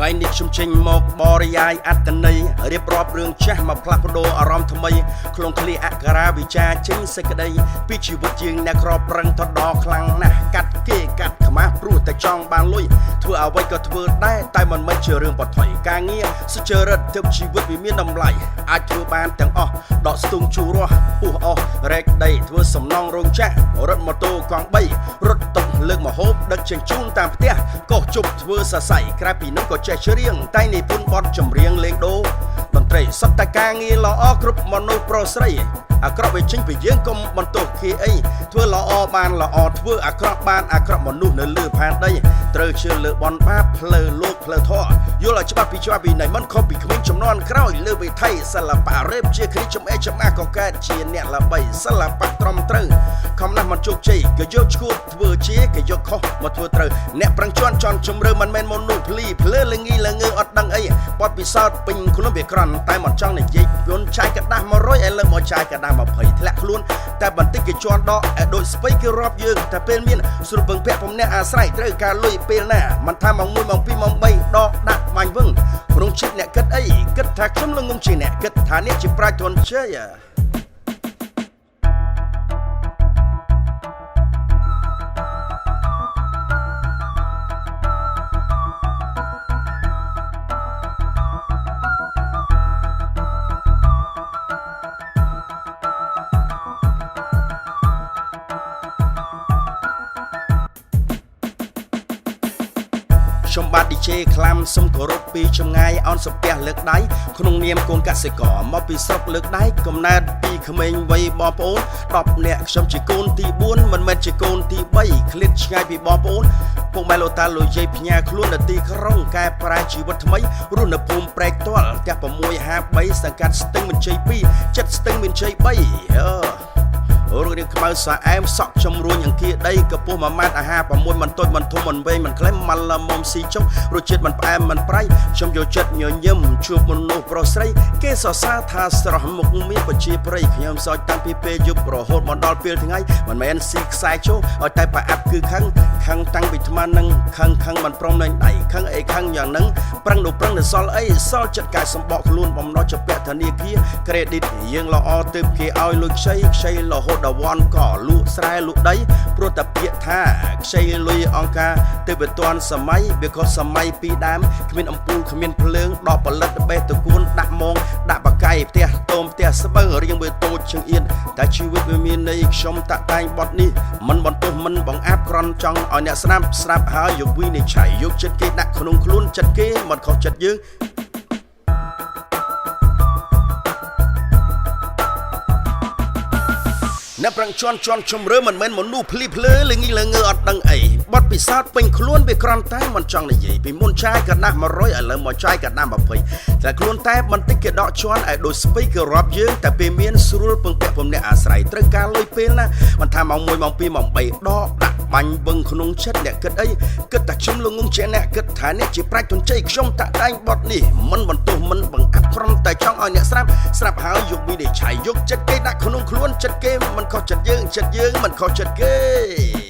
ថ្ងៃនេះខ្ញុំចេញមកបរិយាយអត្តន័យរៀបរាប់រឿងចាស់មកផ្លាស់ប្ដូរអារម្មណ៍ថ្មីក្នុងឃ្លាអក្ខរាវិចារចេញសេចក្តីពីជីវិតយើងអ្នកក្រប្រឹងទៅដល់ខ្លាំងណាស់កាត់គេកាត់ខ្មាស់ព្រោះតែចង់បានលុយធ្វើអ្វីក៏ធ្វើដែរតែមិនមែនជារឿងបថុយការងារសុចរិតទើបជីវិតវាមានតម្លៃអាចធ្វើបានទាំងអស់ដកស្ទូងជួររស់ពុះអស់រែកដីធ្វើសំណងរោងចក្ររត់ម៉ូតូកង់3រត់តុកលើកម្ហូបដឹកជញ្ជូនតាមផ្ទះកោះជប់ធ្វើសរសៃក្រៅពីនោះក៏ចេះច្រៀងតែនិពន្ធបទចម្រៀងលេងដូតន្ត្រីសុទ្ធតែការងារល្អគ្រប់មនុស្សប្រុសស្រីអាក្រក់វាចេញពីយើងកុំបន្ទោសគេអីធ្វើល្អបានល្អធ្វើអាក្រក់បានអាក្រក់មនុស្សនៅលើផែនដីត្រូវជឿលើបនបាបផ្លូវលោកផ្លូវធម៌យល់ឲ្យច្បាស់ពីច្បាប់ពីណៃមិនខុសពីក្មេងចំនួនក្រោយលើវិថីសិល្បៈរ៉េបជាគ្រីចំអេចំអាក៏កើតជាអ្នកល្បីសិល្បៈត្រឹមត្រូវខំណាស់មិនជោគជ័យក៏យកឈួតធ្វើជាក៏យកខុសមកធ្វើត្រូវអ្នកប្រឹងជន់ជន់ជំរឿមិនមែនមនុស្សភ្លីភ្លើល្ងីល្ងើអត់ដឹងអីបត់ពិសោធន៍ពេញខ្លួនវាក្រន់តែមិនចង់និយាយយន់ចាយកដាស់100ឥឡូវមកចាយកដាស់20ធ្លាក់ខ្លួនតែបន្តិចគេជន់ដកឲ្យដូចស្ពៃគេរាប់យើងតែពេលមានស្រួលពឹងពាក់ពំអ្នកអាស្រ័យត្រូវការលុយពេលណាមិនថាម៉ោង1ម៉ោង2ម៉ោង3ដកដាក់បាញ់វឹងក្នុងចិត្តអ្នកគិតអីគិតថាខ្ញុំល្ងងជាអ្នកគិតថាអ្នកជាប្រាជ្ញធនជ័យខ្ញុំបាទ DJ ខ្លាំសុំគោរពពីចម្ងាយអោនសំពះលើកដៃក្នុងនាមកូនកសិករមកពីស្រុកលើកដៃកំណើតពីក្មេងវ័យបងប្អូន10នាក់ខ្ញុំជាកូនទី4មិនមែនជាកូនទី3ឃ្លាតឆ្ងាយពីបងប្អូនពុកម៉ែលោកតាលោកយាយផ្ញើខ្លួននៅទីក្រុងកែប្រែជីវិតថ្មីរស់នៅភូមិព្រែកទាល់ផ្ទះ653សង្កាត់ស្ទឹងមានជ័យ2ចិត្តស្ទឹងមានជ័យ3រករៀងខ្មៅសាអែមសក់ចំរួញអង្គាដីកពុះមួយម៉ាត់អាហារ6មិនតូចមិនធំមិនវែងមិនក្លែមមិនល្មមស៊ីចុងរសជាតិមិនផ្អែមមិនប្រៃខ្ញុំយកចិត្តញញឹមជួបមនុស្សប្រុសស្រីគេសរសើរថាស្រស់មុខមានបជាប្រៃខ្ញុំសោចតាំងពីពេលយប់រហូតមកដល់ពេលថ្ងៃមិនមែនស៊ីខ្សែចូលឲ្យតែប្រអាប់គឺខឹងតាំងពីថ្មនឹងខឹងមិនព្រមលែងដៃខឹងអីខឹងយ៉ាងហ្នឹងប្រឹងនៅសល់អីសល់ចិត្តកាយសម្បកខ្លួនបំណោះចាប់ពាក់ធនាគារក្រេឌីតយើងល្អទើបគេឲ្យលុយខ្ចីរហូតដល់វ៉ាន់ក៏លក់ស្រែលក់ដីព្រោះតែពាក្យថាខ្ចីលុយអង្គការទៅវាទាន់សម័យវាក៏សម័យពីដើមគ្មានអំពូលគ្មានភ្លើងដកផលិតបេះតគួនដាក់ម៉ងដាក់បកាយផ្ទះតូមផ្ទះស្បឹងរៀងវាតូចជាងអៀនតែជីវិតវាមានន័យខ្ញុំតាក់តែងបត់នេះមិនបន្ទោសមិនបង្អាប់ក្រន់ចង់ឲ្យអ្នកស្រាប់ហើយយកវិនិច្ឆ័យយកចិត្តគេដាក់ក្នុងខ្លួនចិត្តគេមិនខុសចិត្តយើងអ្នកប្រឹងជន់ជំរឿមិនមែនមនុស្សភ្លីភ្លើល្ងីល្ងើអត់ដឹងអីបត់ពិសោធន៍ពេញខ្លួនវាក្រន់តែមិនចង់និយាយពីមុនចាយកដាស់100ឥឡូវមកចាយកដាស់20តែខ្លួនតែបន្តិចគេដកជន់ឲ្យដូចស្ពៃគេរាប់យើងតែពេលមានស្រួលពឹងពាក់ពំអ្នកអាស្រ័យត្រូវការលុយពេលណាមិនថាម៉ោង1ម៉ោង2ម៉ោង3ដកដាក់បាញ់វឹងក្នុងចិត្តអ្នកគិតអីគិតតែខ្ញុំល្ងងជាអ្នកគិតថាអ្នកជាប្រាជ្ញទុនជ័យខ្ញុំតាក់តែងបត់នេះមិនបន្ទោសមិនបង្អាប់ក្រំតែចង់ឲ្យអ្នកស្រាប់ហើយយកវិនិច្ឆ័យយកចិត្តគេដាក់ក្នុងខ្លួនចិត្តគេមិនខុសចិត្តយើងមិនខុសចិត្តគេ